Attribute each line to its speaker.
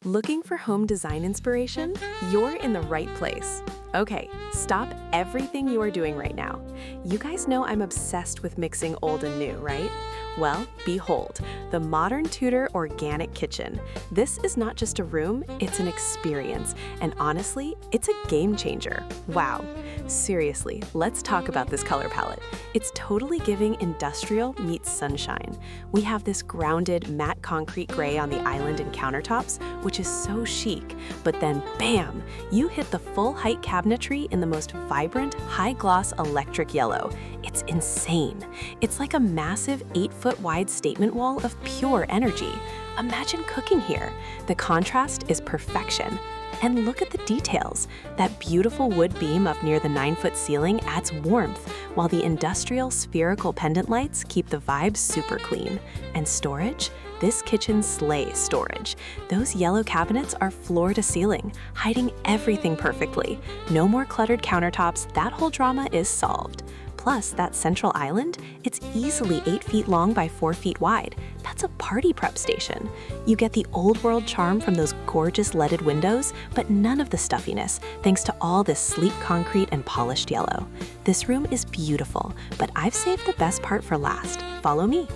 Speaker 1: Looking for home design inspiration? You're in the right place. Okay, stop everything you are doing right now. You guys know I'm obsessed with mixing old and new, right? Well, behold, the Modern Tudor Organic Kitchen. This is not just a room, it's an experience. And honestly, it's a game changer. Wow. Seriously, let's talk about this color palette. It's totally giving industrial meets sunshine. We have this grounded matte concrete gray on the island and countertops, which is so chic. But then, bam, you hit the full height cabinetry in the most vibrant, high-gloss electric yellow. It's insane. It's like a massive 8-foot wide statement wall of pure energy. Imagine cooking here. The contrast is perfection. And look at the details. That beautiful wood beam up near the 9-foot ceiling adds warmth, while the industrial spherical pendant lights keep the vibe super clean. And storage? This kitchen slays storage. Those yellow cabinets are floor to ceiling, hiding everything perfectly. No more cluttered countertops, that whole drama is solved. Plus, that central island, it's easily 8 feet long by 4 feet wide. That's a party prep station. You get the old world charm from those gorgeous leaded windows, but none of the stuffiness, thanks to all this sleek concrete and polished yellow. This room is beautiful, but I've saved the best part for last. Follow me.